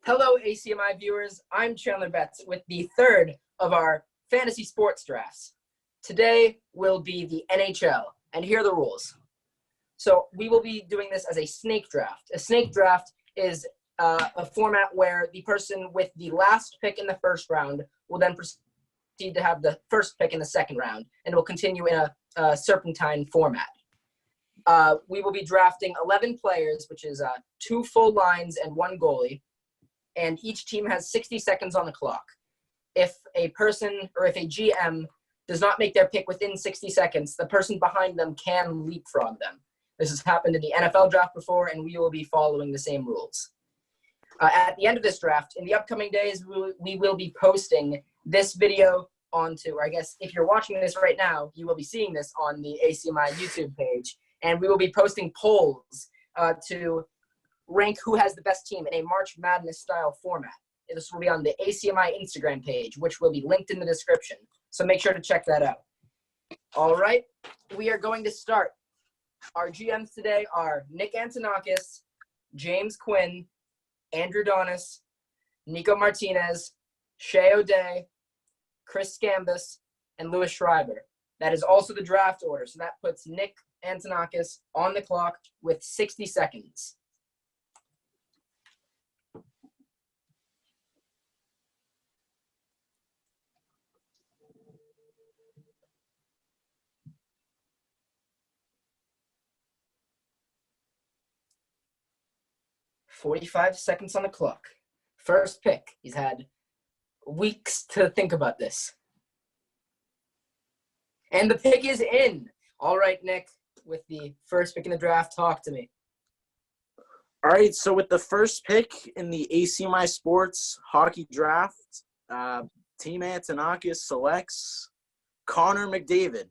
Hello, ACMi viewers. I'm Chandler Betts with the third of our fantasy sports drafts. Today will be the NHL, and here are the rules. So we will be doing this as a snake draft. A snake draft is a format where the person with the last pick in the first round will then proceed to have the first pick in the second round, and it will continue in a serpentine format. We will be drafting 11 players, which is 2 full lines and 1 goalie. And each team has 60 seconds on the clock. If a person or if a GM does not make their pick within 60 seconds, the person behind them can leapfrog them. This has happened in the NFL draft before, and we will be following the same rules. At the end of this draft, in the upcoming days, we will be posting this video onto, or I guess if you're watching this right now, you will be seeing this on the ACMi YouTube page. And we will be posting polls to rank who has the best team in a March Madness style format. This will be on the ACMi Instagram page, which will be linked in the description. So make sure to check that out. All right, we are going to start. Our GMs today are Nick Antonakis, James Quinn, Andrew Donis, Nico Martinez, Shea O'Day, Chris Scambus, and Louis Schreiber. That is also the draft order. So that puts Nick Antonakis on the clock with 60 seconds. "45 seconds on the clock. First pick. He's had weeks to think about this. And the pick is in. All right, Nick, with the first pick in the draft, talk to me. All right, so with the first pick in the ACMi Sports Hockey Draft, Team Antonakis selects Connor McDavid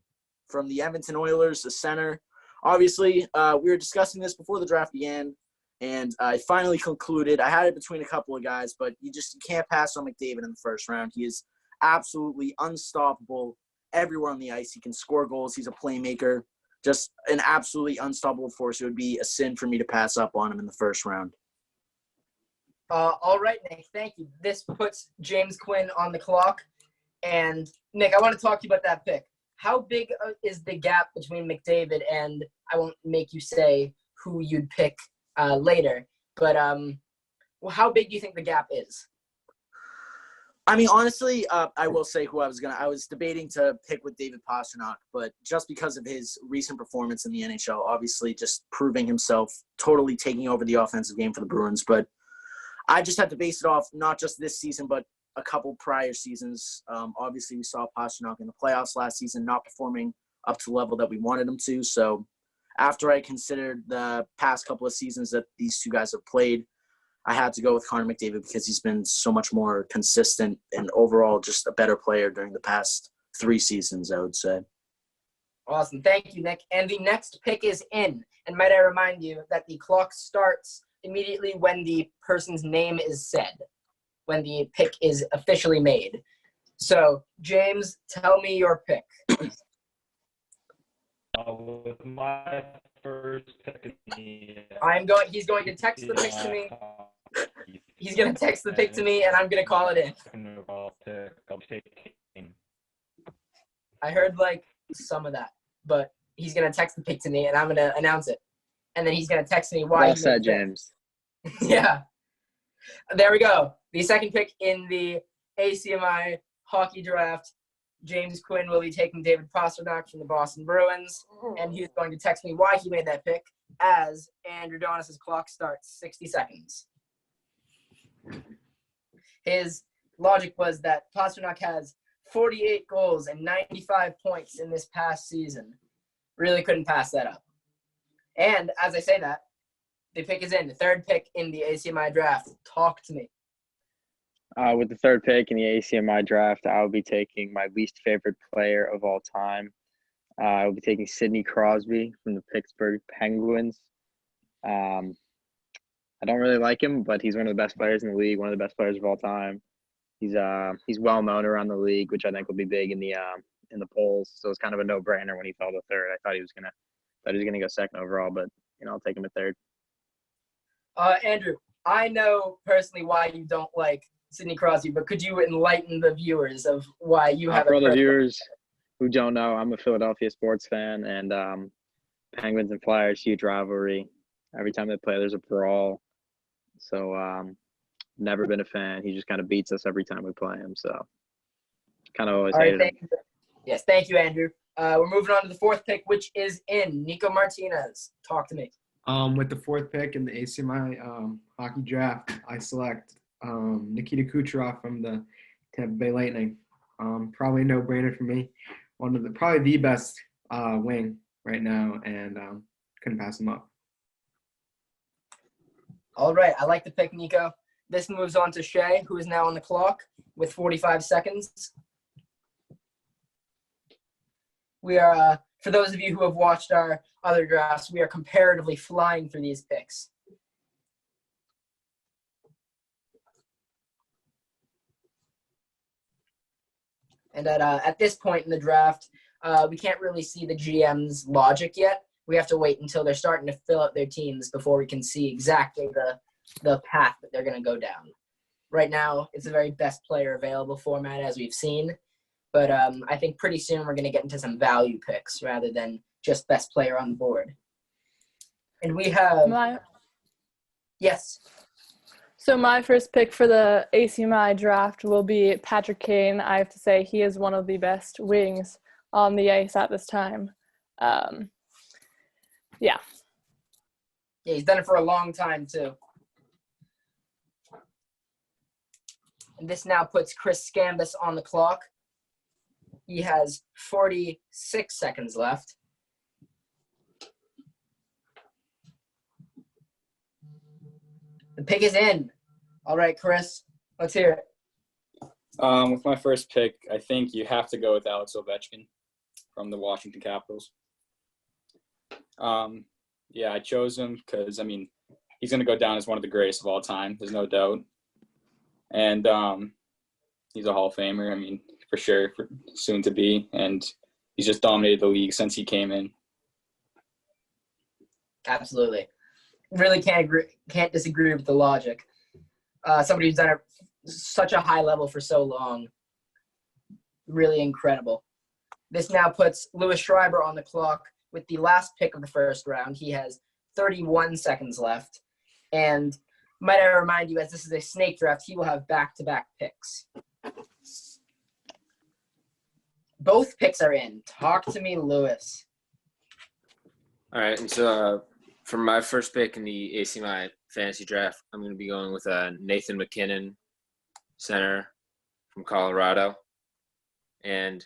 from the Edmonton Oilers, the center. Obviously, we were discussing this before the draft began, and I finally concluded. I had it between a couple of guys, but you can't pass on McDavid in the first round. He is absolutely unstoppable everywhere on the ice. He can score goals. He's a playmaker. Just an absolutely unstoppable force. It would be a sin for me to pass up on him in the first round. All right, Nick, thank you. This puts James Quinn on the clock. And, Nick, I want to talk to you about that pick. How big is the gap between McDavid and, I won't make you say who you'd pick later, but how big do you think the gap is? I mean, honestly, I will say who I was debating to pick with David Pastrnak, but just because of his recent performance in the NHL, obviously just proving himself, totally taking over the offensive game for the Bruins. But I just had to base it off not just this season, but a couple prior seasons. Obviously, we saw Pastrnak in the playoffs last season not performing up to the level that we wanted him to. So after I considered the past couple of seasons that these two guys have played, I had to go with Connor McDavid because he's been so much more consistent and overall just a better player during the past 3 seasons, I would say. Awesome. Thank you, Nick. And the next pick is in. And might I remind you that the clock starts immediately when the person's name is said, when the pick is officially made. So, James, tell me your pick. With my first pick, he's going to text the pick to me. He's going to text the pick to me, and I'm going to call it in. I heard, some of that, but he's going to text the pick to me, and I'm going to announce it. And then he's going to text me why. Well said, James. Yeah. There we go. The second pick in the ACMi Hockey Draft. James Quinn will be taking David Pastrnak from the Boston Bruins, and he's going to text me why he made that pick as Andrew Donis' clock starts 60 seconds. His logic was that Pastrnak has 48 goals and 95 points in this past season. Really couldn't pass that up. And as I say that, the pick is in. The third pick in the ACMi draft. Talk to me. With the third pick in the ACMi draft, I will be taking my least favorite player of all time. I will be taking Sidney Crosby from the Pittsburgh Penguins. I don't really like him, but he's one of the best players in the league, one of the best players of all time. He's well known around the league, which I think will be big in the polls. So it's kind of a no-brainer when he fell to third. I thought he was gonna go second overall, but I'll take him at third. Andrew, I know personally why you don't like Sidney Crosby, but could you enlighten the viewers of why you have For a the personal- viewers who don't know, I'm a Philadelphia sports fan, and Penguins and Flyers, huge rivalry. Every time they play, there's a brawl. So never been a fan. He just kind of beats us every time we play him. So kind of always All right, hated him. thank you. Yes, thank you, Andrew. We're moving on to the fourth pick, which is in. Nico Martinez, talk to me. With the fourth pick in the ACMi hockey draft, I select Nikita Kucherov from the Tampa Bay Lightning. Probably a no-brainer for me. Probably the best wing right now, and couldn't pass him up. All right, I like the pick, Nico. This moves on to Shea, who is now on the clock with 45 seconds. We are, for those of you who have watched our other drafts, we are comparatively flying through these picks. And at this point in the draft, we can't really see the GM's logic yet. We have to wait until they're starting to fill out their teams before we can see exactly the path that they're going to go down. Right now, it's a very best player available format, as we've seen. But I think pretty soon we're going to get into some value picks rather than just best player on the board. And we have yes. So my first pick for the ACMi draft will be Patrick Kane. I have to say he is one of the best wings on the ice at this time. Yeah, he's done it for a long time too. And this now puts Chris Scambis on the clock. He has 46 seconds left. The pick is in. All right, Chris, let's hear it. With my first pick, I think you have to go with Alex Ovechkin from the Washington Capitals. Yeah, I chose him because, I mean, he's going to go down as one of the greatest of all time. There's no doubt. And he's a Hall of Famer, I mean, for sure, soon to be. And he's just dominated the league since he came in. Absolutely. Really can't disagree with the logic. Somebody who's done it such a high level for so long. Really incredible. This now puts Louis Schreiber on the clock with the last pick of the first round. He has 31 seconds left. And might I remind you, as this is a snake draft, he will have back-to-back picks. Both picks are in. Talk to me, Louis. All right, and so for my first pick in the ACMi fantasy draft, I'm going to be going with Nathan McKinnon, center from Colorado. And,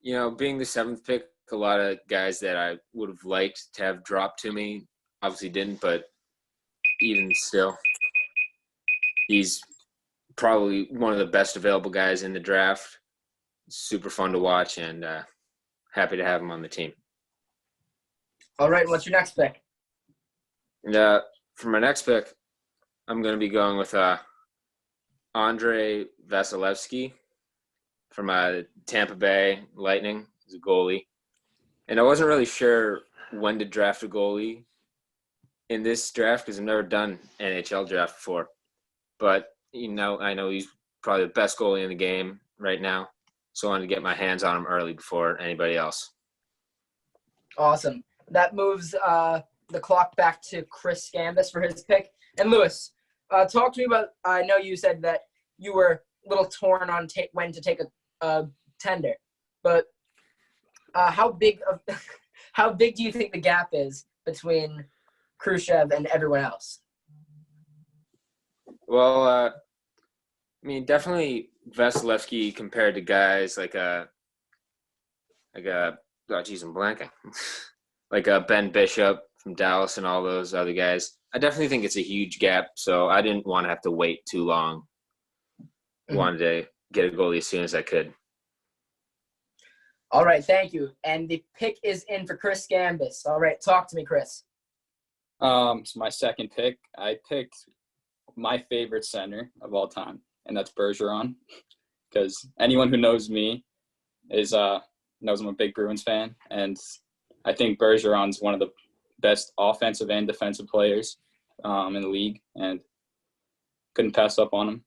you know, being the seventh pick, a lot of guys that I would have liked to have dropped to me obviously didn't, but even still, he's probably one of the best available guys in the draft. Super fun to watch, and happy to have him on the team. All right, what's your next pick? And for my next pick, I'm going to be going with Andrei Vasilevsky from Tampa Bay Lightning. He's a goalie. And I wasn't really sure when to draft a goalie in this draft because I've never done NHL draft before. But, you know, I know he's probably the best goalie in the game right now. So I wanted to get my hands on him early before anybody else. Awesome. That moves the clock back to Chris Scambis for his pick. And Louis, talk to me about, I know you said that you were a little torn on when to take a tender, but how big do you think the gap is between Khrushchev and everyone else? Well, I mean, definitely Vasilevsky compared to guys like I'm blanking. like Ben Bishop from Dallas and all those other guys. I definitely think it's a huge gap, so I didn't want to have to wait too long. Mm-hmm. Wanted to get a goalie as soon as I could. All right, thank you. And the pick is in for Chris Scambis. All right, talk to me, Chris. So my second pick, I picked my favorite center of all time, and that's Bergeron. Because anyone who knows me knows I'm a big Bruins fan, and I think Bergeron's one of the best offensive and defensive players in the league, and couldn't pass up on him.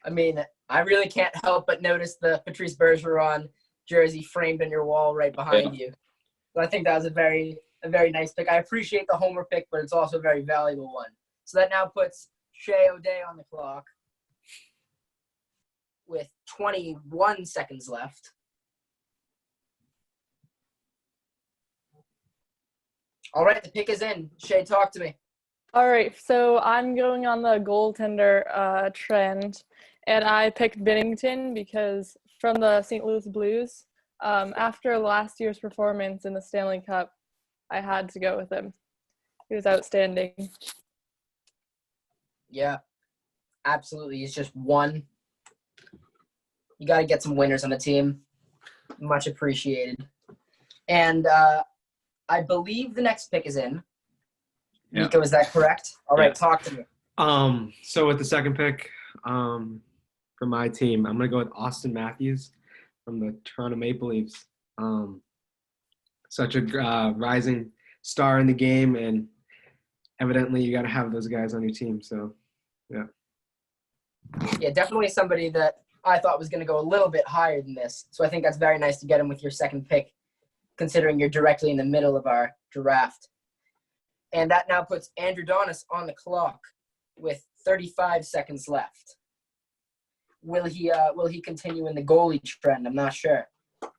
I mean, I really can't help but notice the Patrice Bergeron jersey framed on your wall right behind you. So I think that was a very nice pick. I appreciate the homer pick, but it's also a very valuable one. So that now puts Shea O'Day on the clock with 21 seconds left. All right, the pick is in. Shea, talk to me. All right, so I'm going on the goaltender trend, and I picked Binnington because from the St. Louis Blues, after last year's performance in the Stanley Cup, I had to go with him. He was outstanding. Yeah, absolutely. He's just one. You got to get some winners on the team. Much appreciated. And I believe the next pick is in. Yeah. Nico, is that correct? All right, Yeah. talk to me. So with the second pick for my team, I'm gonna go with Austin Matthews from the Toronto Maple Leafs. Such a rising star in the game, and evidently you got to have those guys on your team. So, yeah. Yeah, definitely somebody that I thought was going to go a little bit higher than this. So I think that's very nice to get him with your second pick, considering you're directly in the middle of our draft. And that now puts Andrew Donis on the clock with 35 seconds left. Will he continue in the goalie trend? I'm not sure.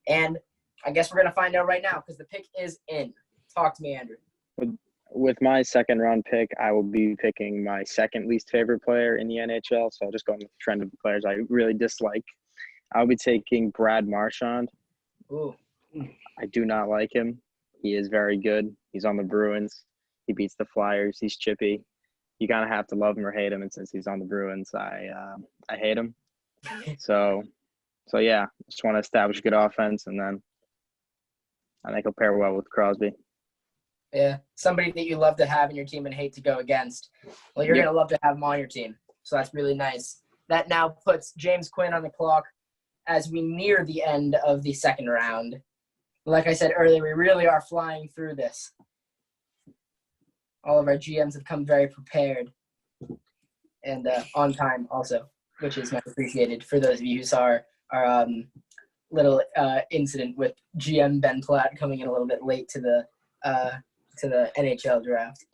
And I guess we're going to find out right now because the pick is in. Talk to me, Andrew. With my second round pick, I will be picking my second least favorite player in the NHL. So just going with the trend of the players I really dislike. I'll be taking Brad Marchand. Ooh. I do not like him. He is very good. He's on the Bruins. He beats the Flyers. He's chippy. You kind of have to love him or hate him. And since he's on the Bruins, I hate him. So yeah, just want to establish good offense, and then I think he'll pair well with Crosby. Yeah, somebody that you love to have in your team and hate to go against. Well, you're Yep. going to love to have him on your team, so that's really nice. That now puts James Quinn on the clock as we near the end of the second round. Like I said earlier, we really are flying through this. All of our GMs have come very prepared and on time also, which is much appreciated for those of you who saw our little incident with GM Ben Platt coming in a little bit late to the NHL draft.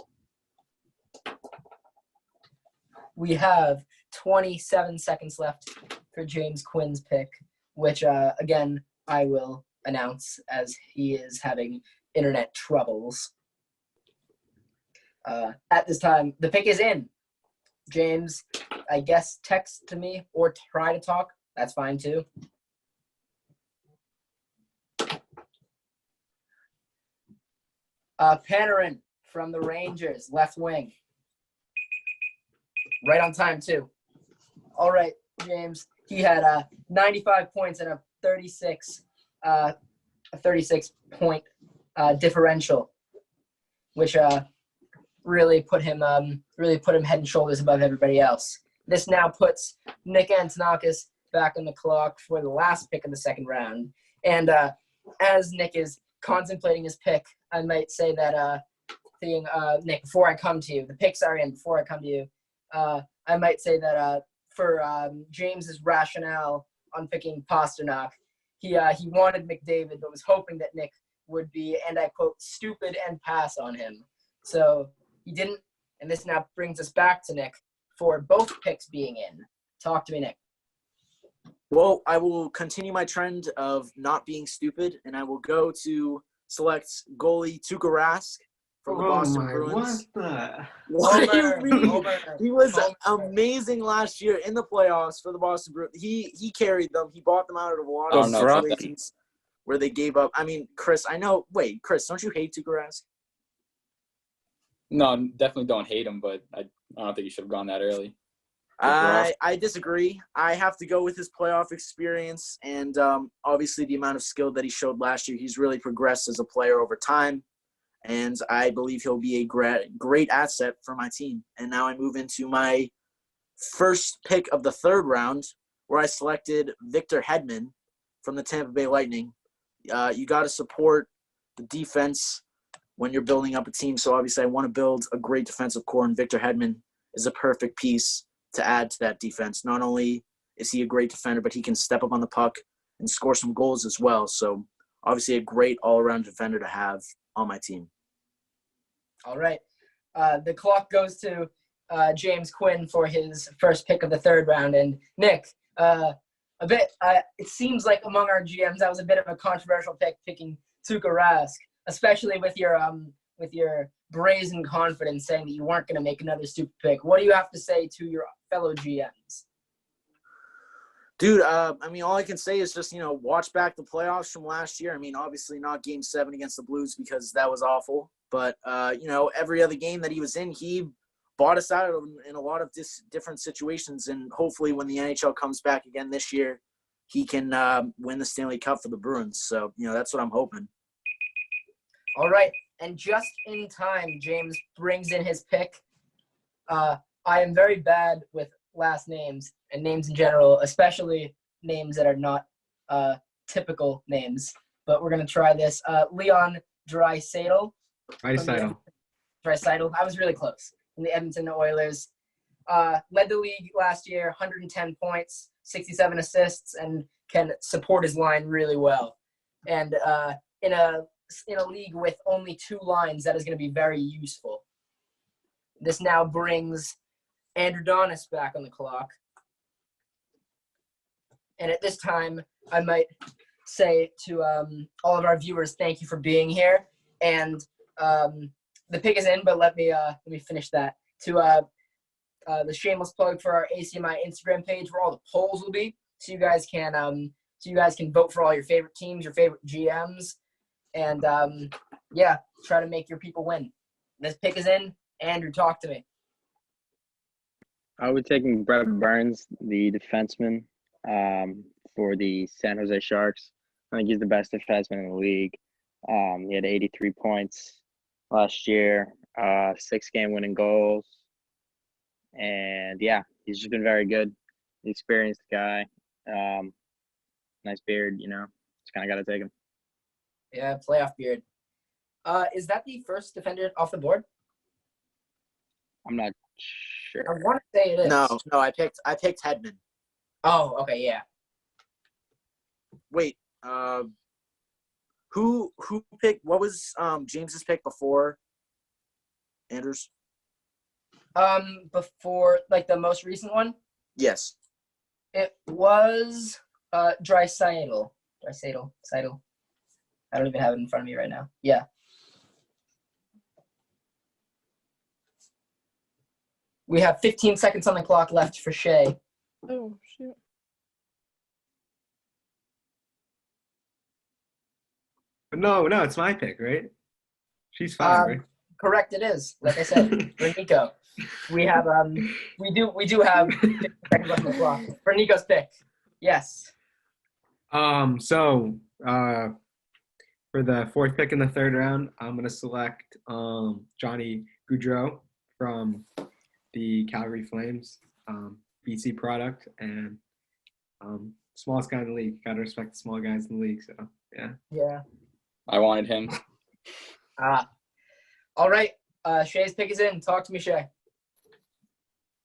We have 27 seconds left for James Quinn's pick, which again I will announce as he is having internet troubles. At this time, the pick is in. James, I guess text to me or try to talk. That's fine too. Panarin from the Rangers, left wing. Right on time too. All right, James. He had 95 points and a 36 point differential, which really put him head and shoulders above everybody else. This now puts Nick Antonakis back on the clock for the last pick of the second round. And as Nick is contemplating his pick, I might say that Nick, before I come to you, the picks are in. Before I come to you, I might say that for James's rationale on picking Pasternak, he wanted McDavid, but was hoping that Nick would be, and I quote, stupid and pass on him. So he didn't, and this now brings us back to Nick for both picks being in. Talk to me, Nick. Well, I will continue my trend of not being stupid, and I will go to select goalie Tuukka Rask from the Boston Bruins. What do you mean? He was amazing last year in the playoffs for the Boston Bruins. He carried them. He bought them out of a lot of situations where they gave up. I mean, Chris, I know. Wait, Chris, don't you hate Tuukka Rask? No, definitely don't hate him, but I don't think he should have gone that early. I disagree. I have to go with his playoff experience and obviously the amount of skill that he showed last year. He's really progressed as a player over time, and I believe he'll be a great asset for my team. And now I move into my first pick of the third round, where I selected Victor Hedman from the Tampa Bay Lightning. You got to support the defense when you're building up a team. So obviously I want to build a great defensive core, and Victor Hedman is a perfect piece to add to that defense. Not only is he a great defender, but he can step up on the puck and score some goals as well. So obviously a great all-around defender to have on my team. All right. The clock goes to James Quinn for his first pick of the third round. And Nick, it seems like among our GMs that was a bit of a controversial pick, picking Tuukka Rask, especially with your brazen confidence saying that you weren't going to make another stupid pick. What do you have to say to your fellow GMs? Dude, all I can say is just, watch back the playoffs from last year. Obviously not Game 7 against the Blues because that was awful. But, every other game that he was in, he bought us out in a lot of different situations. And hopefully when the NHL comes back again this year, he can win the Stanley Cup for the Bruins. So, that's what I'm hoping. All right. And just in time, James brings in his pick. I am very bad with last names and names in general, especially names that are not typical names. But we're going to try this. Leon Draisaitl. Draisaitl. I was really close. From the Edmonton Oilers. Led the league last year, 110 points, 67 assists, and can support his line really well. And in a league with only 2 lines, that is going to be very useful. This now brings Andrew Donis back on the clock. And at this time, I might say to all of our viewers, thank you for being here. And the pick is in, but let me finish that. To the shameless plug for our ACMi Instagram page, where all the polls will be, so you guys can vote for all your favorite teams, your favorite GMs, and try to make your people win. This pick is in. Andrew, talk to me. I would taking Brett Burns, the defenseman, for the San Jose Sharks. I think he's the best defenseman in the league. He had 83 points last year, 6-game winning goals. And, he's just been very good. The experienced guy. Nice beard, just kind of got to take him. Yeah, playoff beard. Is that the first defender off the board? I'm not sure. I want to say it is. No, I picked Hedman. Oh, okay, yeah. Wait, who picked? What was James's pick before Andrews? Before the most recent one, Yes. it was Draisaitl. Draisaitl. I don't even have it in front of me right now. Yeah. We have 15 seconds on the clock left for Shay. Oh, shoot. But no, it's my pick, right? She's fine, right? Correct, it is. Like I said, for Nico. We have we do have 15 seconds left on the clock for Nico's pick. Yes. So for the 4th pick in the 3rd round, I'm gonna select Johnny Gaudreau from the Calgary Flames, BC product, and smallest guy in the league. Gotta respect the small guys in the league. So yeah. Yeah. I wanted him. All right. Shay's pick is in. Talk to me, Shay.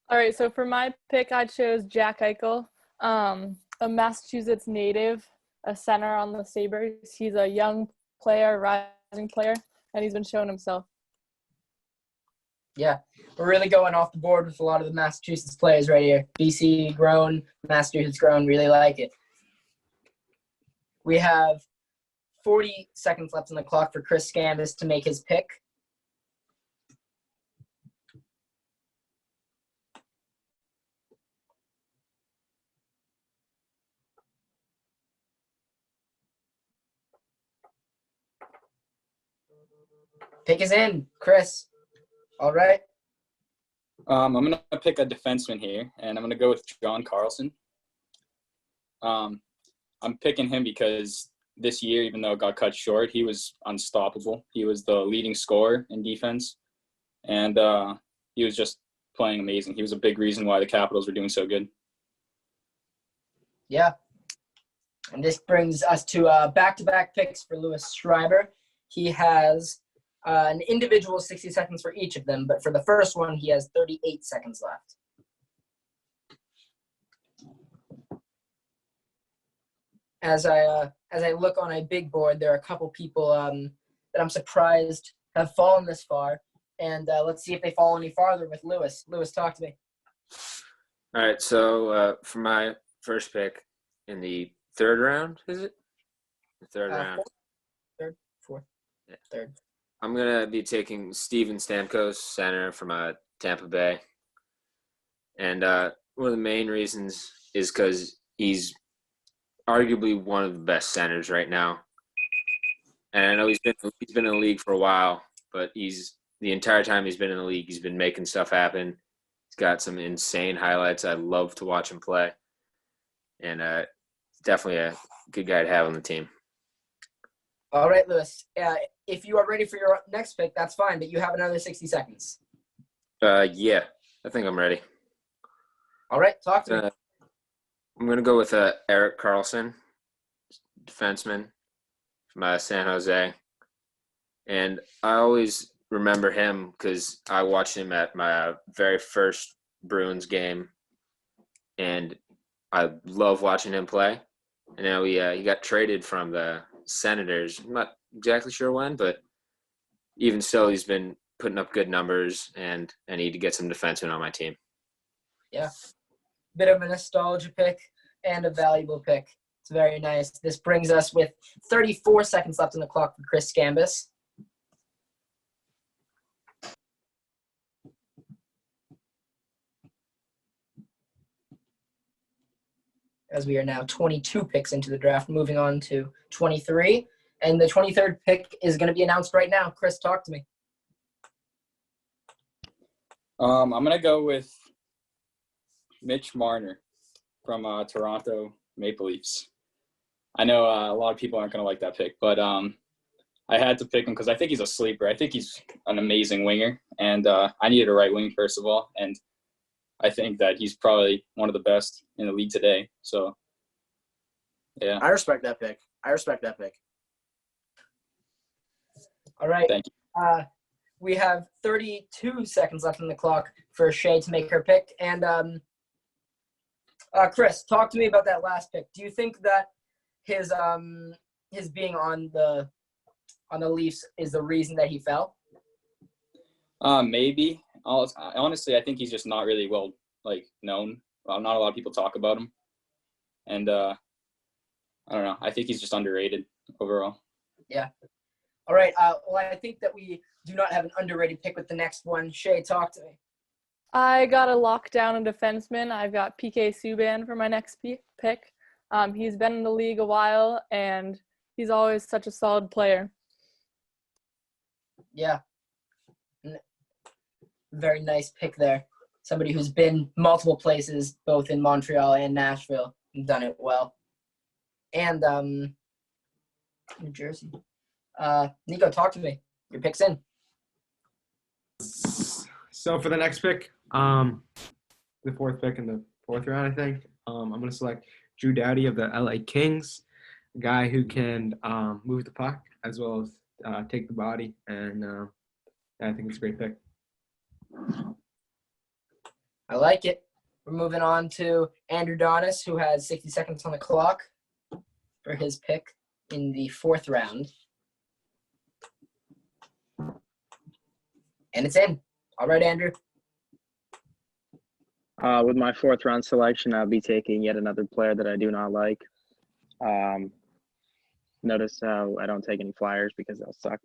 All right, so for my pick, I chose Jack Eichel, a Massachusetts native, a center on the Sabres. He's a young player, rising player, and he's been showing himself. Yeah, we're really going off the board with a lot of the Massachusetts players right here. BC grown, Massachusetts grown, really like it. We have 40 seconds left on the clock for Chris Scandis to make his pick. Pick is in, Chris. All right. I'm going to pick a defenseman here, and I'm going to go with John Carlson. I'm picking him because this year, even though it got cut short, he was unstoppable. He was the leading scorer in defense, and he was just playing amazing. He was a big reason why the Capitals were doing so good. Yeah. And this brings us to back-to-back picks for Louis Schreiber. He has an individual 60 seconds for each of them, but for the first one, he has 38 seconds left. As I look on a big board, there are a couple people that I'm surprised have fallen this far, and let's see if they fall any farther with Lewis. Lewis, talk to me. All right, so for my first pick in the third round, is it? The third round. Fourth. Yeah. Third. I'm going to be taking Steven Stamkos, center from Tampa Bay. And one of the main reasons is because he's arguably one of the best centers right now. And I know he's been in the league for a while, but the entire time he's been in the league, he's been making stuff happen. He's got some insane highlights. I love to watch him play. And definitely a good guy to have on the team. All right, Lewis. If you are ready for your next pick, that's fine, but you have another 60 seconds. Yeah, I think I'm ready. All right, talk to me. I'm going to go with Erik Karlsson, defenseman from San Jose. And I always remember him because I watched him at my very first Bruins game, and I love watching him play. And now he got traded from the Senators. I'm not exactly sure when, but even still, he's been putting up good numbers, and I need to get some defensemen on my team. Yeah. Bit of a nostalgia pick and a valuable pick. It's very nice. This brings us with 34 seconds left on the clock for Chris Gambus. As we are now 22 picks into the draft, moving on to 23. And the 23rd pick is going to be announced right now. Chris, talk to me. I'm going to go with Mitch Marner from Toronto Maple Leafs. I know a lot of people aren't going to like that pick, but I had to pick him because I think he's a sleeper. I think he's an amazing winger, and I needed a right wing, first of all, and I think that he's probably one of the best in the league today. So, yeah. I respect that pick. All right. Thank you. We have 32 seconds left on the clock for Shay to make her pick. And Chris, talk to me about that last pick. Do you think that his being on the Leafs is the reason that he fell? Maybe. Honestly, I think he's just not really well known. Not a lot of people talk about him, and I don't know. I think he's just underrated overall. Yeah. All right. Well, I think that we do not have an underrated pick with the next one. Shay, talk to me. I got to lock down a defenseman. I've got PK Subban for my next pick. He's been in the league a while, and he's always such a solid player. Yeah. Very nice pick there. Somebody who's been multiple places, both in Montreal and Nashville, and done it well. And New Jersey. Nico, talk to me. Your pick's in. So for the next pick, the fourth pick in the fourth round, I think, I'm going to select Drew Doughty of the LA Kings, a guy who can move the puck as well as take the body, and I think it's a great pick. I like it. We're moving on to Andrew Donis, who has 60 seconds on the clock for his pick in the fourth round. And it's in. All right, Andrew. With my fourth round selection, I'll be taking yet another player that I do not like. Notice how I don't take any Flyers because they'll suck.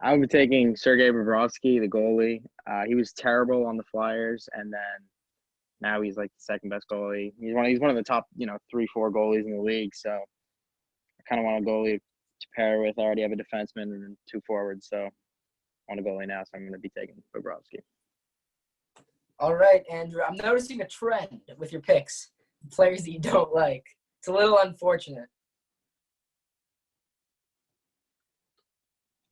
I'll be taking Sergei Bobrovsky, the goalie. He was terrible on the Flyers, and then now he's like the second best goalie. He's one of the top 3-4 goalies in the league. So I kind of want a goalie to pair with. I already have a defenseman and 2 forwards, so I want a goalie now. So I'm going to be taking Bobrovsky. All right, Andrew. I'm noticing a trend with your picks, players that you don't like. It's a little unfortunate.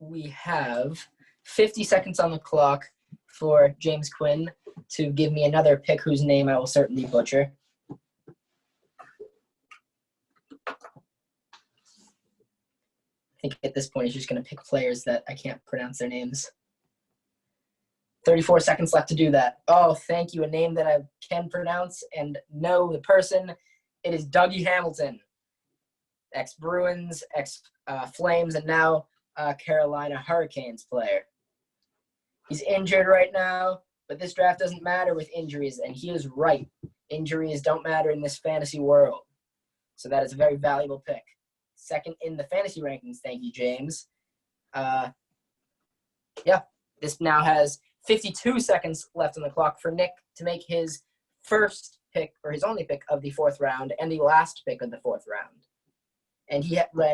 We have 50 seconds on the clock for James Quinn to give me another pick whose name I will certainly butcher. I think at this point he's just going to pick players that I can't pronounce their names. 34 seconds left to do that. Oh, thank you. A name that I can pronounce and know the person. It is Dougie Hamilton, ex-Bruins, ex-Flames, and now Carolina Hurricanes player. He's injured right now, but this draft doesn't matter with injuries, and he is right. Injuries don't matter in this fantasy world. So that is a very valuable pick. Second in the fantasy rankings, thank you, James. This now has 52 seconds left on the clock for Nick to make his first pick, or his only pick of the fourth round, and the last pick of the fourth round. And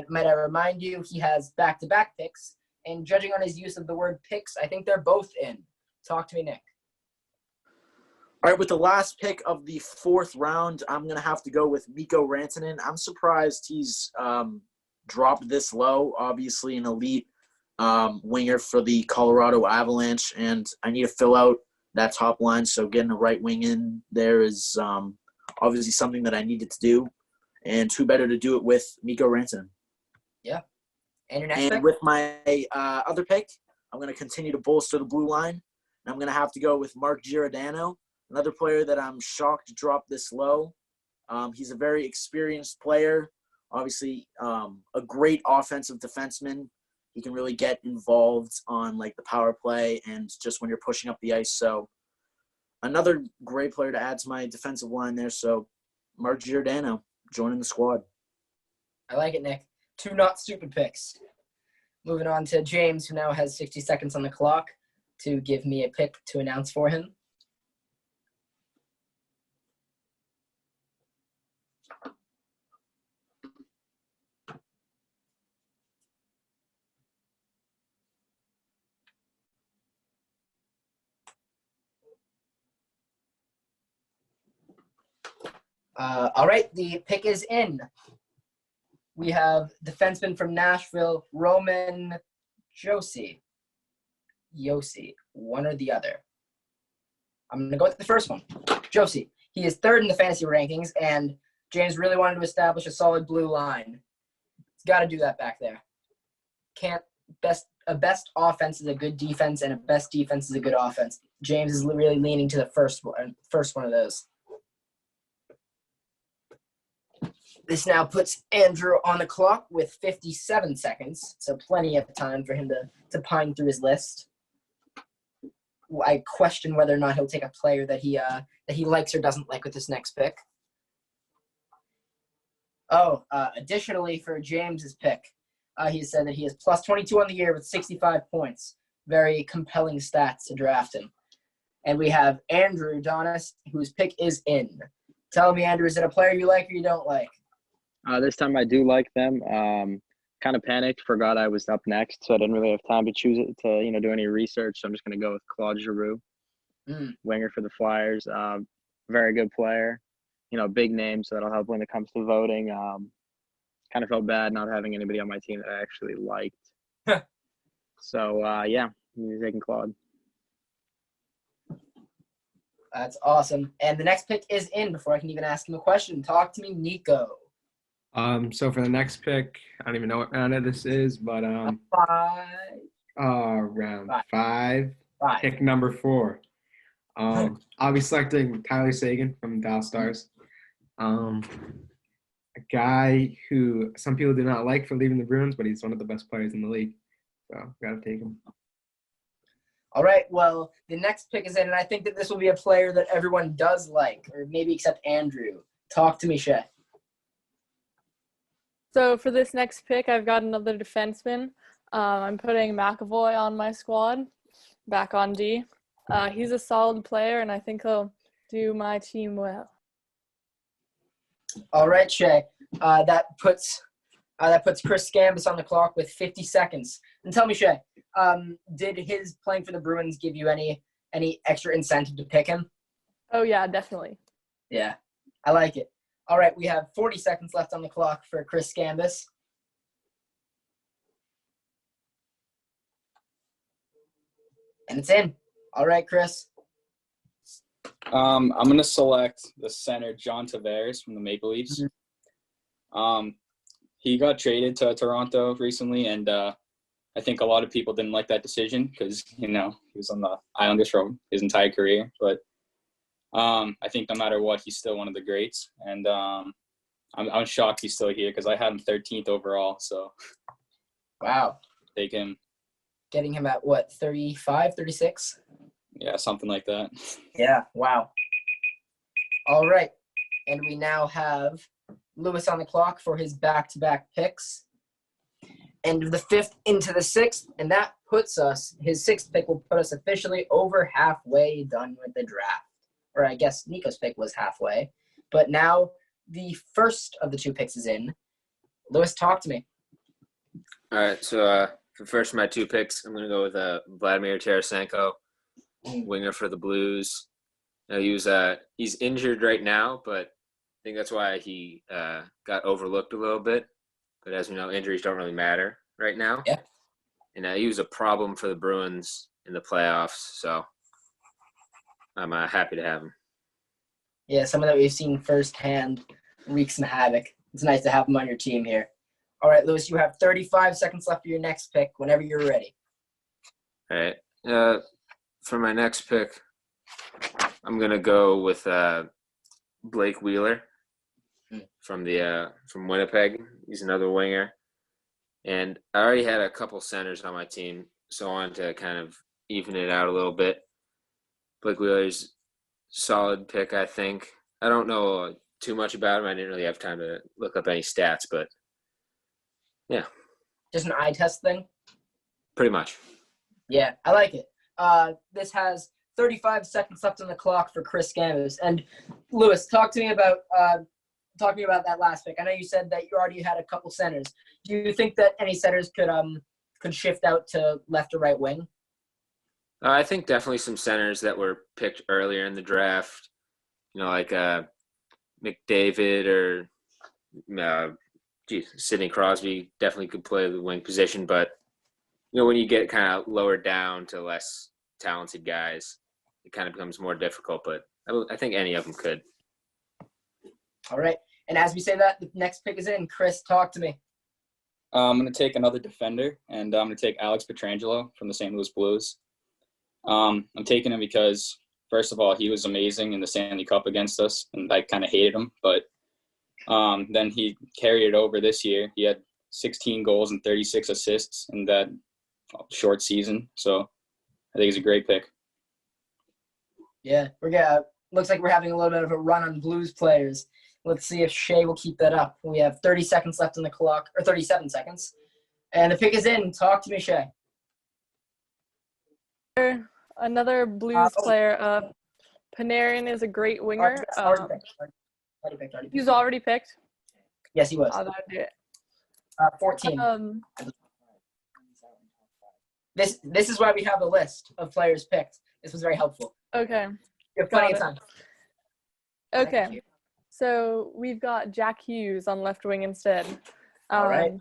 might I remind you, he has back-to-back picks, and judging on his use of the word picks, I think they're both in. Talk to me, Nick. All right, with the last pick of the fourth round, I'm going to have to go with Mikko Rantanen. I'm surprised he's dropped this low. Obviously an elite winger for the Colorado Avalanche, and I need to fill out that top line, so getting a right wing in there is obviously something that I needed to do, and who better to do it with Mikko Rantanen. Yeah. And your next pick? With my other pick, I'm going to continue to bolster the blue line, and I'm going to have to go with Mark Giordano, another player that I'm shocked to drop this low. He's a very experienced player, obviously a great offensive defenseman. He can really get involved on like the power play and just when you're pushing up the ice. So another great player to add to my defensive line there. So Mark Giordano joining the squad. I like it, Nick. Two not stupid picks. Moving on to James, who now has 60 seconds on the clock to give me a pick to announce for him. All right, the pick is in. We have defenseman from Nashville, Roman Josi, one or the other. I'm going to go with the first one, Josi. He is third in the fantasy rankings, and James really wanted to establish a solid blue line. He's got to do that back there. A best offense is a good defense, and a best defense is a good offense. James is really leaning to the first one of those. This now puts Andrew on the clock with 57 seconds, so plenty of time for him to pine through his list. I question whether or not he'll take a player that he likes or doesn't like with this next pick. Additionally, for James's pick, he said that he is plus 22 on the year with 65 points. Very compelling stats to draft him. And we have Andrew Donis, whose pick is in. Tell me, Andrew, is it a player you like or you don't like? This time I do like them. Kind of panicked, forgot I was up next, so I didn't really have time to choose it to do any research. So I'm just going to go with Claude Giroux, winger for the Flyers. Very good player, big name, so that'll help when it comes to voting. Kind of felt bad not having anybody on my team that I actually liked. So he's taking Claude. That's awesome. And the next pick is in before I can even ask him a question. Talk to me, Nico. So for the next pick, I don't even know what round this is, but round five, pick number 4. I'll be selecting Tyler Seguin from Dallas Stars. A guy who some people do not like for leaving the Bruins, but he's one of the best players in the league. So gotta take him. All right, well, the next pick is in, and I think that this will be a player that everyone does like, or maybe except Andrew. Talk to me, Shay. So for this next pick, I've got another defenseman. I'm putting McAvoy on my squad, back on D. He's a solid player, and I think he'll do my team well. All right, Shay. That puts Chris Gambus on the clock with 50 seconds. And tell me, Shay, did his playing for the Bruins give you any extra incentive to pick him? Oh, yeah, definitely. Yeah, I like it. All right, we have 40 seconds left on the clock for Chris Gambus. And it's in. All right, Chris. I'm going to select the center, John Tavares from the Maple Leafs. he got traded to Toronto recently, and I think a lot of people didn't like that decision because, he was on the Islanders for his entire career. But I think no matter what, he's still one of the greats. And I'm shocked he's still here because I had him 13th overall. So, Wow. take him. Getting him at what, 35, 36? Yeah, something like that. Yeah, wow. All right. And we now have Lewis on the clock for his back-to-back picks. End of the 5th into the 6th, and that puts us, his 6th pick will put us officially over halfway done with the draft. Or I guess Nico's pick was halfway. But now the first of the 2 picks is in. Lewis, talk to me. All right, so for first of my 2 picks, I'm going to go with Vladimir Tarasenko, winger for the Blues. He's injured right now, but I think that's why he got overlooked a little bit. But as we know, injuries don't really matter right now. Yeah. And he was a problem for the Bruins in the playoffs, so I'm happy to have him. Yeah, someone that we've seen firsthand wreak some havoc. It's nice to have him on your team here. All right, Lewis, you have 35 seconds left for your next pick whenever you're ready. All right. For my next pick, I'm going to go with Blake Wheeler from Winnipeg. He's another winger. And I already had a couple centers on my team, so I wanted to kind of even it out a little bit. Blake Wheeler's solid pick, I think. I don't know too much about him. I didn't really have time to look up any stats, but yeah. Just an eye test thing? Pretty much. Yeah, I like it. This has 35 seconds left on the clock for Chris Gambus. And Lewis, talk to me about that last pick. I know you said that you already had a couple centers. Do you think that any centers could shift out to left or right wing? I think definitely some centers that were picked earlier in the draft, like McDavid or Sidney Crosby definitely could play the wing position. But, when you get kind of lower down to less talented guys, it kind of becomes more difficult. But I think any of them could. All right. And as we say that, the next pick is in. Chris, talk to me. I'm going to take another defender, and I'm going to take Alex Pietrangelo from the St. Louis Blues. I'm taking him because, first of all, he was amazing in the Stanley Cup against us, and I kind of hated him. But then he carried it over this year. He had 16 goals and 36 assists in that short season. So I think he's a great pick. Yeah, looks like we're having a little bit of a run on Blues players. Let's see if Shea will keep that up. We have 30 seconds left on the clock, or 37 seconds. And the pick is in. Talk to me, Shea. Another Blues player. Panarin is a great winger. Already picked. He was already picked? Yes, he was. Oh, that'd do it. 14. This is why we have a list of players picked. This was very helpful. Okay. You have plenty of time. Okay. So we've got Jack Hughes on left wing instead. All right.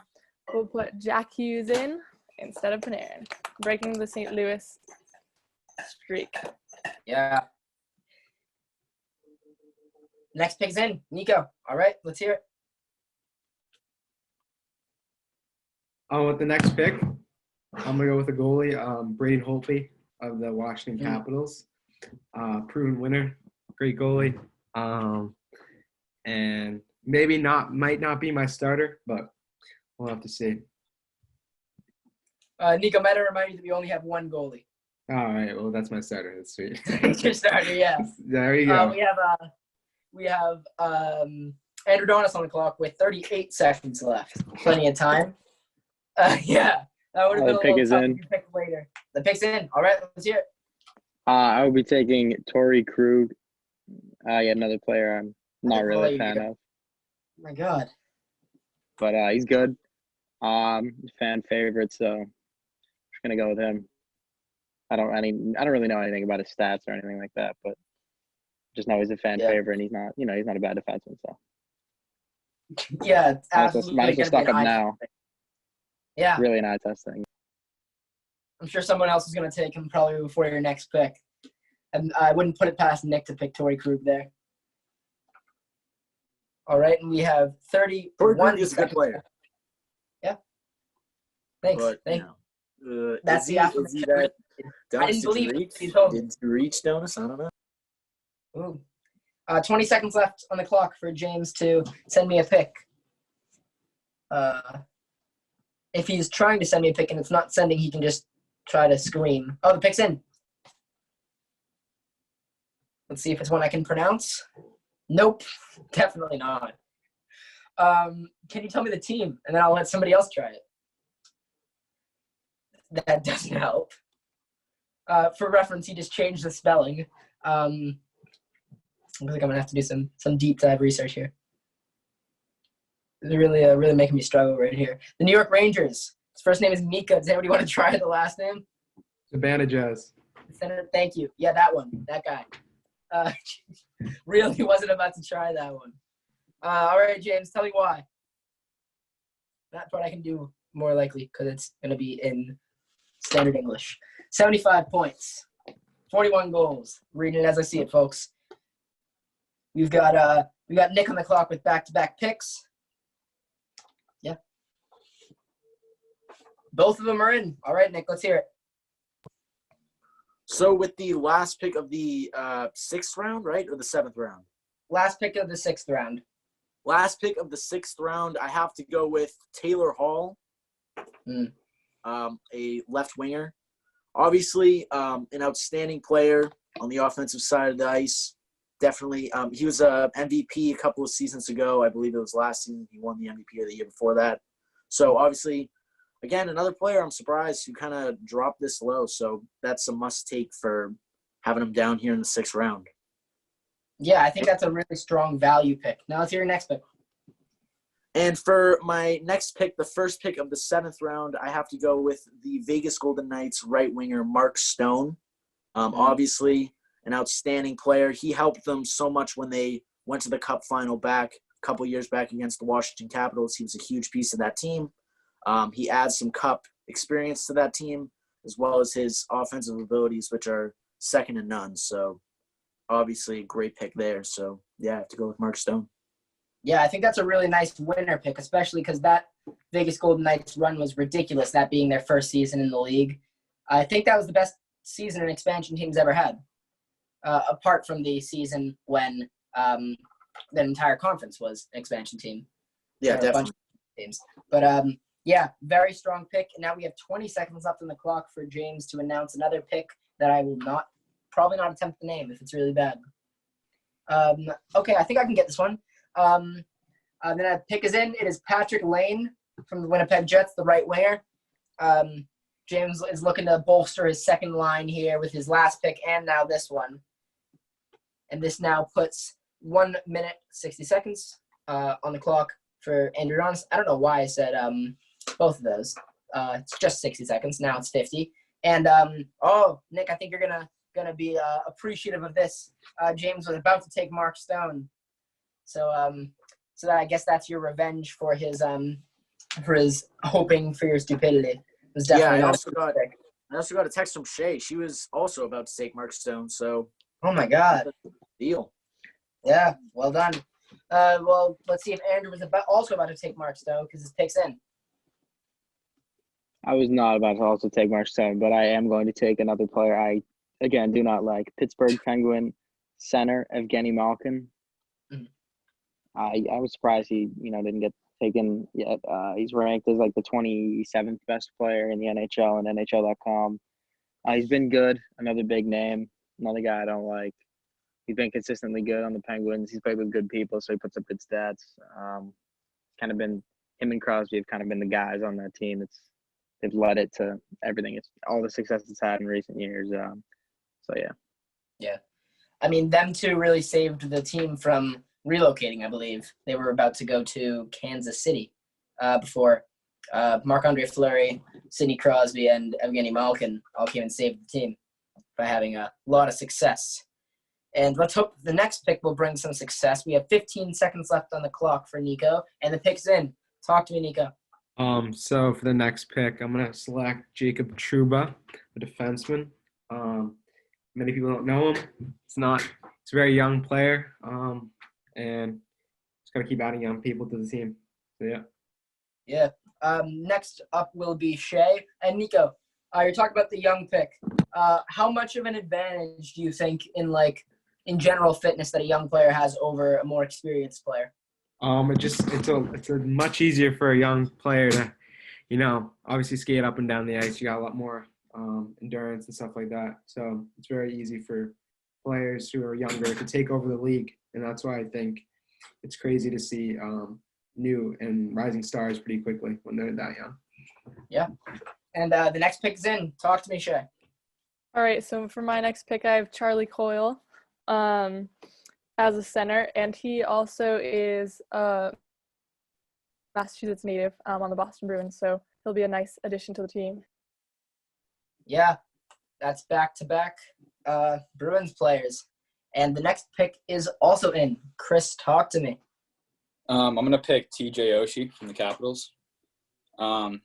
We'll put Jack Hughes in instead of Panarin, breaking the St. Louis streak. Yeah. Next pick's in. Nico. All right, let's hear it. With the next pick, I'm going to go with a goalie, Braden Holtby of the Washington Capitals. Proven winner, great goalie. And might not be my starter, but we'll have to see. Nico, might I remind you that we only have one goalie. All right, well, that's my starter. That's sweet. Your starter, yeah. There you go. We have Andrew Donis on the clock with 38 seconds left. Plenty of time. Yeah, that would have been a pick little is tough in. to pick later. The pick's in. All right, let's hear it. I will be taking Torrey Krug. Yet another player I'm not really a fan of. Oh my God. But he's good. Fan favorite, so I'm just gonna go with him. I don't really know anything about his stats or anything like that, but just know he's a fan favorite, and he's not a bad defenseman. So yeah, absolutely. Might as well stock up now. Yeah, really an eye test thing. I'm sure someone else is going to take him probably before your next pick, and I wouldn't put it past Nick to pick Torrey Krug there. All right, and we have 31 is a good player. Thanks. But, Thank is That's the he affirmation. that? I didn't believe it. You told me. Did you reach, Jonas? I don't know. Ooh. 20 seconds left on the clock for James to send me a pick. If he's trying to send me a pick and it's not sending, he can just try to scream. Oh, the pick's in. Let's see if it's one I can pronounce. Nope, definitely not. Can you tell me the team, and then I'll let somebody else try it? That doesn't help. For reference, he just changed the spelling. I think I'm gonna have to do some deep dive research here. It's really making me struggle right here. The New York Rangers. His first name is Mika. Does anybody want to try the last name? Sabanajaz. Senator, thank you. Yeah, that one. That guy. Really wasn't about to try that one. All right, James, tell me why. That part I can do more likely because it's going to be in standard English. 75 points, 41 goals. Reading it as I see it, folks. We got Nick on the clock with back-to-back picks. Yeah. Both of them are in. All right, Nick, let's hear it. So with the last pick of the 6th round, right, or the 7th round? Last pick of the 6th round. Last pick of the 6th round, I have to go with Taylor Hall, a left winger. Obviously, an outstanding player on the offensive side of the ice. Definitely, he was a MVP a couple of seasons ago. I believe it was last season. He won the MVP of the year before that. So obviously, again, another player I'm surprised who kind of dropped this low. So that's a must-take for having him down here in the 6th round. Yeah, I think that's a really strong value pick. Now let's hear your next pick. And for my next pick, the first pick of the 7th round, I have to go with the Vegas Golden Knights right winger Mark Stone. Obviously, an outstanding player. He helped them so much when they went to the Cup final back a couple years back against the Washington Capitals. He was a huge piece of that team. He adds some Cup experience to that team, as well as his offensive abilities, which are second to none. So, obviously, a great pick there. So, yeah, I have to go with Mark Stone. Yeah, I think that's a really nice winner pick, especially because that Vegas Golden Knights run was ridiculous, that being their first season in the league. I think that was the best season an expansion team's ever had, apart from the season when the entire conference was an expansion team. Yeah, definitely. Teams. But, yeah, very strong pick. And now we have 20 seconds left on the clock for James to announce another pick that I will probably not attempt to name if it's really bad. Okay, I think I can get this one. Then a pick is in. It is Patrick Lane from the Winnipeg Jets, the right winger. James is looking to bolster his second line here with his last pick and now this one. And this now puts 1 minute, 60 seconds on the clock for Andrew Jonas. I don't know why I said both of those. It's just 60 seconds. Now it's 50. And, Nick, I think you're gonna be appreciative of this. James was about to take Mark Stone. So that I guess that's your revenge for his hoping for your stupidity. It was definitely I also got a text from Shay. She was also about to take Mark Stone. So, oh my God, deal. Yeah, well done. Well, let's see if Andrew was also about to take Mark Stone because his pick's in. I was not about to also take Mark Stone, but I am going to take another player I, again, do not like. Pittsburgh Penguin center, Evgeny Malkin. I was surprised he, didn't get taken yet. He's ranked as like the 27th best player in the NHL and NHL.com. He's been good. Another big name. Another guy I don't like. He's been consistently good on the Penguins. He's played with good people, so he puts up good stats. Kind of been him and Crosby have kind of been the guys on that team. They've led it to everything. It's all the success it's had in recent years. So yeah. Yeah. I mean, them two really saved the team from relocating, I believe. They were about to go to Kansas City before Marc-Andre Fleury, Sidney Crosby, and Evgeny Malkin all came and saved the team by having a lot of success. And let's hope the next pick will bring some success. We have 15 seconds left on the clock for Nico, and the pick's in. Talk to me, Nico. So for the next pick, I'm gonna select Jacob Trouba, a defenseman. Many people don't know him. It's a very young player. And just gotta keep adding young people to the team. So yeah. Yeah. Next up will be Shay and Nico. You're talking about the young pick. How much of an advantage do you think in general fitness that a young player has over a more experienced player? It's a much easier for a young player to, obviously skate up and down the ice. You got a lot more endurance and stuff like that. So it's very easy for players who are younger to take over the league, and that's why I think it's crazy to see new and rising stars pretty quickly when they're that young. Yeah. And the next pick is in. Talk to me, Shay. All right, so for my next pick, I have Charlie Coyle as a center, and he also is a Massachusetts native on the Boston Bruins, so he'll be a nice addition to the team. Yeah, that's back-to-back Bruins players. And the next pick is also in. Chris, talk to me. I'm going to pick TJ Oshie from the Capitals. I'm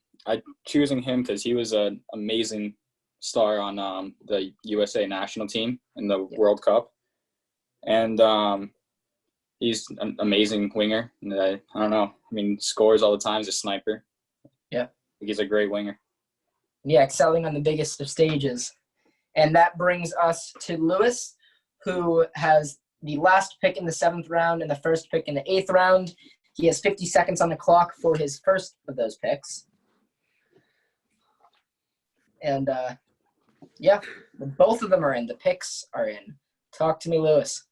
choosing him because he was an amazing star on the USA national team in the World Cup. And he's an amazing winger. And I don't know. I mean, scores all the time. He's a sniper. Yeah. He's a great winger. Yeah, excelling on the biggest of stages. And that brings us to Lewis, who has the last pick in the 7th round and the first pick in the 8th round. He has 50 seconds on the clock for his first of those picks. And, both of them are in. The picks are in. Talk to me, Lewis.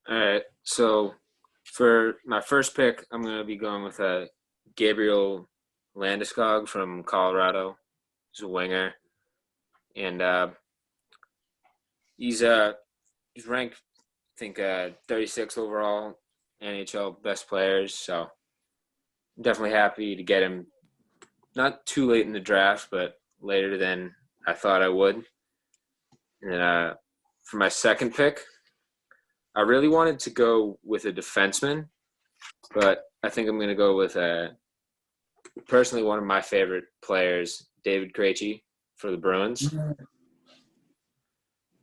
All right. So for my first pick, I'm going to be going with Gabriel Landeskog from Colorado. He's a winger. And he's ranked, I think, 36 overall NHL best players. So I'm definitely happy to get him not too late in the draft, but later than I thought I would. And for my second pick, I really wanted to go with a defenseman, but I think I'm going to go with personally one of my favorite players, David Krejci for the Bruins.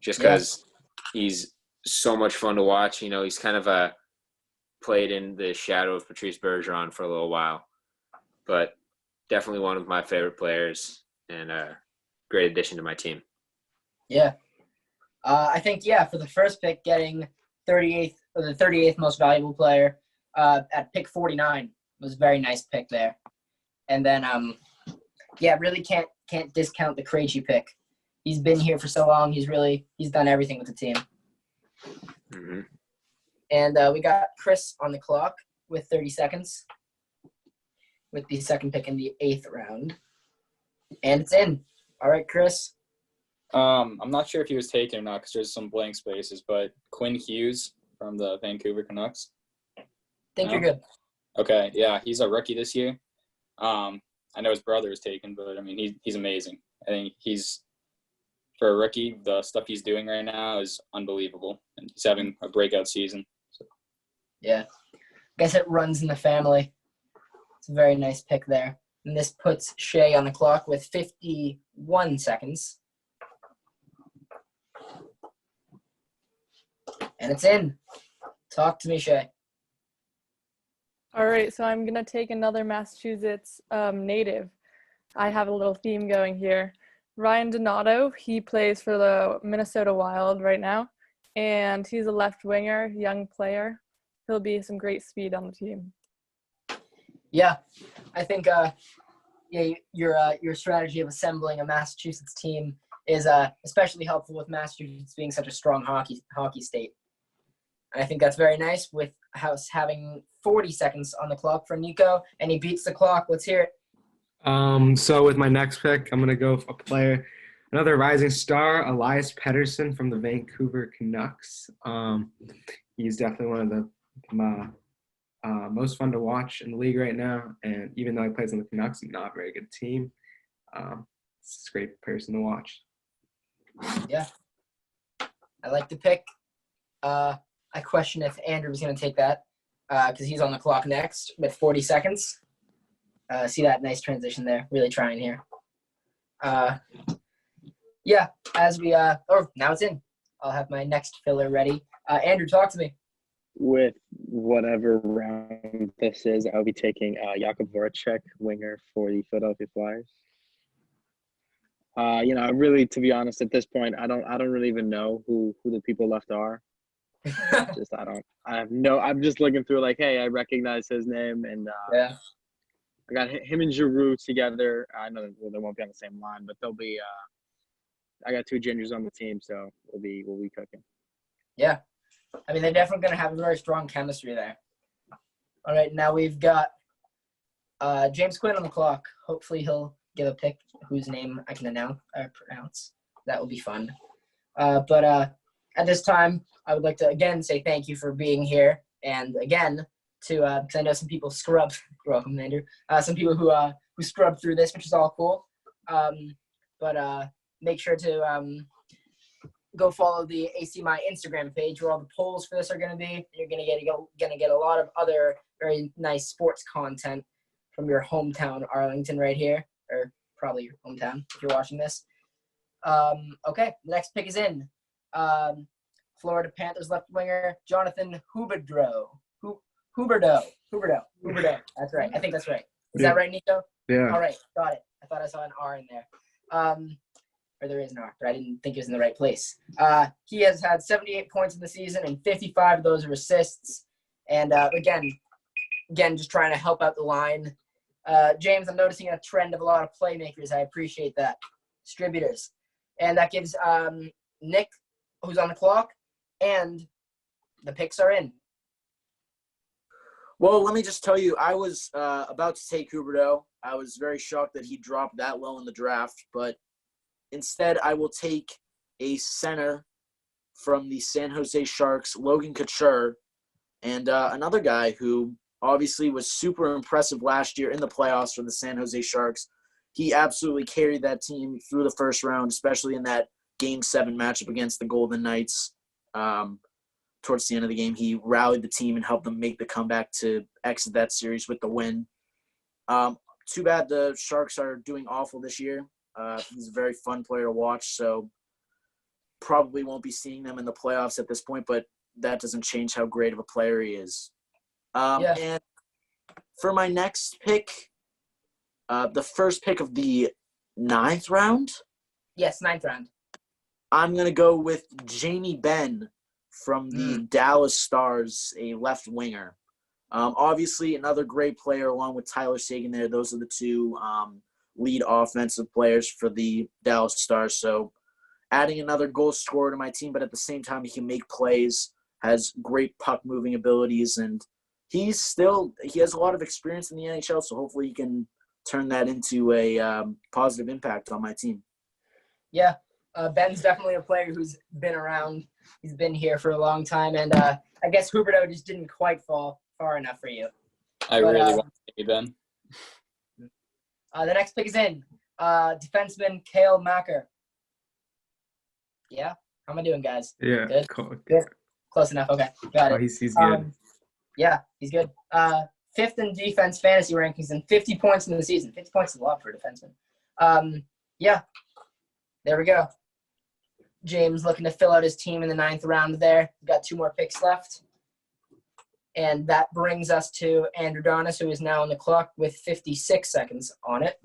Just because he's so much fun to watch. He's kind of played in the shadow of Patrice Bergeron for a little while, but definitely one of my favorite players and a great addition to my team. Yeah. I think, for the first pick, getting the 38th most valuable player at pick 49 was a very nice pick there. And then, really can't discount the Krejci pick. He's been here for so long. He's done everything with the team. Mm-hmm. And we got Chris on the clock with 30 seconds with the second pick in the 8th round. And it's in. All right, Chris. I'm not sure if he was taken or not because there's some blank spaces, but Quinn Hughes from the Vancouver Canucks. Think you're good. Okay, yeah, he's a rookie this year. I know his brother was taken, but I mean, he's amazing. I think for a rookie, the stuff he's doing right now is unbelievable, and he's having a breakout season. So. Yeah, I guess it runs in the family. It's a very nice pick there. And this puts Shay on the clock with 51 seconds. And it's in. Talk to me, Shay. All right, so I'm going to take another Massachusetts native. I have a little theme going here. Ryan Donato, he plays for the Minnesota Wild right now, and he's a left winger, young player. He'll be some great speed on the team. Yeah, I think your strategy of assembling a Massachusetts team is especially helpful with Massachusetts being such a strong hockey state. And I think that's very nice with House having 40 seconds on the clock for Nico, and he beats the clock. Let's hear it. So with my next pick, I'm going to go for a player, another rising star, Elias Pettersson from the Vancouver Canucks. He's definitely one of the most fun to watch in the league right now. And even though he plays on the Canucks, not a very good team. It's a great person to watch. Yeah. I like the pick. I question if Andrew was going to take that because he's on the clock next with 40 seconds. See that nice transition there. Really trying here. As we now it's in. I'll have my next filler ready. Andrew, talk to me. with whatever round this is, I'll be taking Jakub Voracek, winger for the Philadelphia Flyers. Really, to be honest, at this point, I don't really even know who the people left are. I'm just looking through like, hey, I recognize his name, and Yeah. I got him and Giroux together. I know they won't be on the same line, but they'll be. I got two gingers on the team, so we'll be cooking. Yeah. I mean, they're definitely going to have a very strong chemistry there. All right, now we've got James Quinn on the clock. Hopefully he'll give a pick whose name I can pronounce. That will be fun. But at this time, I would like to again say thank you for being here, and again to because I know some people scrub. You're welcome, Andrew. Some people who scrubbed through this, which is all cool. But make sure to go follow the ACMi Instagram page where all the polls for this are going to be. You're going to get a lot of other very nice sports content from your hometown, Arlington, right here, or probably your hometown if you're watching this. Okay, the next pick is in. Florida Panthers left winger Jonathan Huberdeau. Huberdeau. That's right. I think that's right. Is that right, Nico? Yeah. All right, got it. I thought I saw an R in there. Or there is an R, but I didn't think it was in the right place. He has had 78 points in the season, and 55 of those are assists. And again, just trying to help out the line. James, I'm noticing a trend of a lot of playmakers. I appreciate that. Distributors. And that gives Nick, who's on the clock, and the picks are in. Well, let me just tell you, I was about to take Huberdeau. I was very shocked that he dropped that low in the draft, but instead I will take a center from the San Jose Sharks, Logan Couture, and another guy who obviously was super impressive last year in the playoffs for the San Jose Sharks. He absolutely carried that team through the first round, especially in that Game 7 matchup against the Golden Knights. Towards the end of the game, he rallied the team and helped them make the comeback to exit that series with the win. Too bad the Sharks are doing awful this year. He's a very fun player to watch, so probably won't be seeing them in the playoffs at this point, but that doesn't change how great of a player he is. And for my next pick, the first pick of the 9th round? Yes, 9th round. I'm going to go with Jamie Benn from the Dallas Stars, a left winger. Obviously, another great player along with Tyler Seguin there. Those are the two lead offensive players for the Dallas Stars. So adding another goal scorer to my team, but at the same time, he can make plays, has great puck-moving abilities, and he has a lot of experience in the NHL, so hopefully he can turn that into a positive impact on my team. Yeah, Ben's definitely a player who's been around. He's been here for a long time, and I guess Huberdeau just didn't quite fall far enough for you. I really want to take Ben. The next pick is in. Defenseman Cale Macker. Yeah? How am I doing, guys? Yeah. Good? Cool. Good? Close enough. Okay, got it. He's good. Yeah, he's good. 5th in defense fantasy rankings and 50 points in the season. 50 points is a lot for a defenseman. Yeah, there we go. James looking to fill out his team in the 9th round there. We've got 2 more picks left. And that brings us to Andrew Donis, who is now on the clock with 56 seconds on it.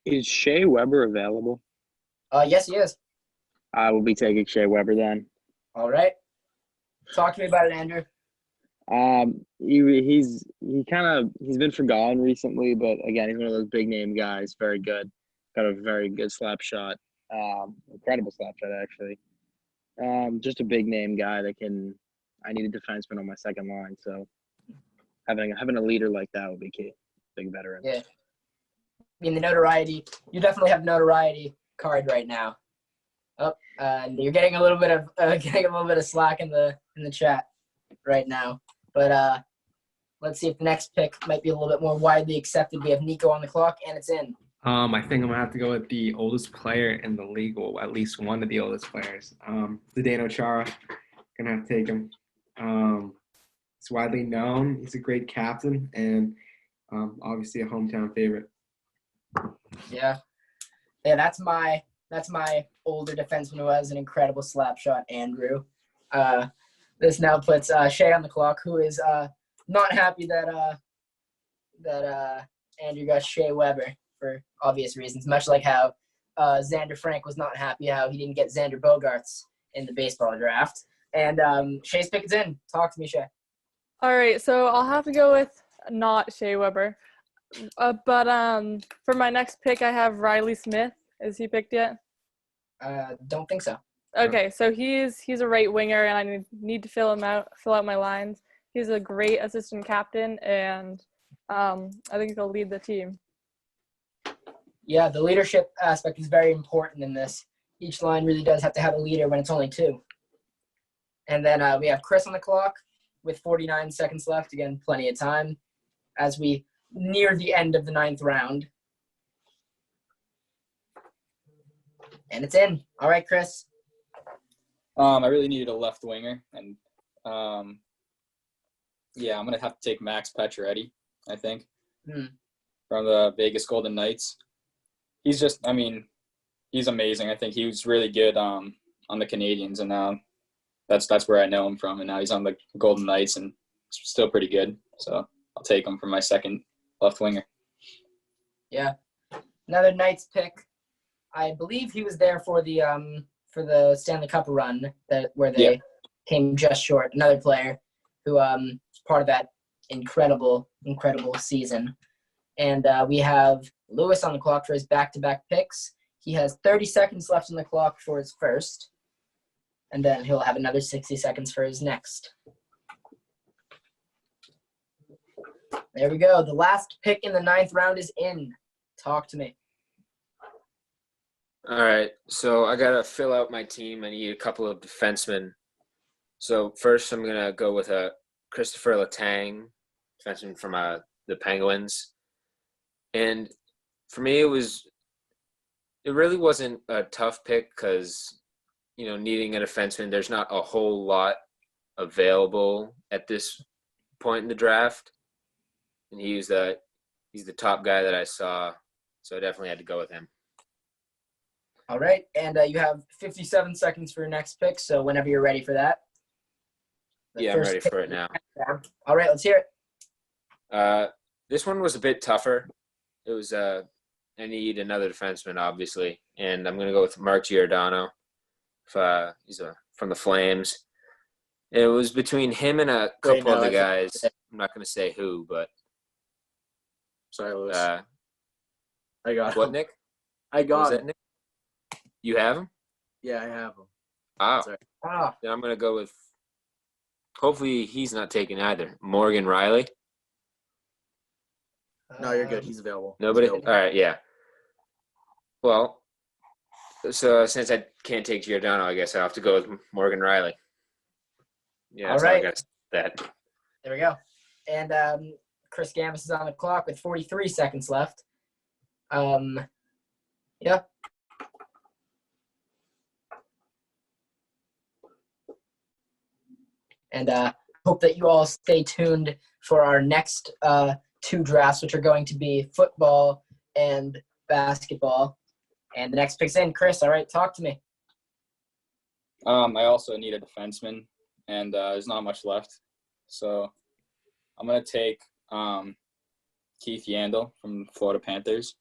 Is Shea Weber available? Yes, he is. I will be taking Shea Weber then. All right. Talk to me about it, Andrew. He's been forgotten recently, but again, he's one of those big name guys. Very good. Got a very good slap shot. Incredible slap shot, actually. Just a big name guy that can. I need a defenseman on my second line, so having a leader like that would be key. Big veteran. Yeah. I mean, the notoriety. You definitely have notoriety card right now. And you're getting a little bit of slack in the chat right now. But let's see if the next pick might be a little bit more widely accepted. We have Nico on the clock, and it's in. I think I'm gonna have to go with the oldest player in the league, or at least one of the oldest players. Zdeno Chara. Gonna have to take him. He's widely known. He's a great captain, and obviously a hometown favorite. Yeah, that's my older defenseman who has an incredible slap shot, Andrew. The This now puts Shay on the clock, who is not happy that Andrew got Shea Weber for obvious reasons, much like how Xander Frank was not happy how he didn't get Xander Bogaerts in the baseball draft. And Shay's pick is in. Talk to me, Shay. All right, so I'll have to go with not Shea Weber. But for my next pick, I have Riley Smith. Is he picked yet? Don't think so. Okay, so he's a right winger, and I need to fill out my lines. He's a great assistant captain, and I think he'll lead the team. Yeah, the leadership aspect is very important in this. Each line really does have to have a leader when it's only two. And then we have Chris on the clock with 49 seconds left. Again, plenty of time as we near the end of the 9th round. And it's in. All right, Chris. I really needed a left winger, and yeah, I'm gonna have to take Max Pacioretty, I think, from the Vegas Golden Knights. He's just, I mean, he's amazing. I think he was really good on the Canadiens, and now that's where I know him from. And now he's on the Golden Knights, and still pretty good. So I'll take him for my second left winger. Yeah, another Knights pick. I believe he was there for the Stanley Cup run where they came just short. Another player who was part of that incredible season. And we have Lewis on the clock for his back-to-back picks. He has 30 seconds left on the clock for his first, and then he'll have another 60 seconds for his next. There we go. The last pick in the 9th round is in. Talk to me. All right, so I got to fill out my team. I need a couple of defensemen. So first I'm going to go with Christopher Letang, defenseman from the Penguins. And for me, it really wasn't a tough pick because, needing a defenseman, there's not a whole lot available at this point in the draft. And he's the top guy that I saw, so I definitely had to go with him. All right, and you have 57 seconds for your next pick, so whenever you're ready for that. Yeah, I'm ready for it now. All right, let's hear it. This one was a bit tougher. It was I need another defenseman, obviously, and I'm going to go with Mark Giordano. He's from the Flames. It was between him and a couple other guys. I'm not going to say who, but sorry, Lewis. I got what, him. Nick? I got that, Nick? You have him? Yeah, I have him. Oh. Then I'm going to go with, hopefully he's not taken either, Morgan Riley. No, you're good. He's available. Nobody? All right, yeah. Well, so since I can't take Giordano, I guess I'll have to go with Morgan Riley. Yeah, that's all right. I got that. There we go. And Chris Gambus is on the clock with 43 seconds left. Yeah. And hope that you all stay tuned for our next 2 drafts, which are going to be football and basketball. And the next pick's in. Chris, all right, talk to me. I also need a defenseman, and there's not much left. So I'm going to take Keith Yandel from the Florida Panthers.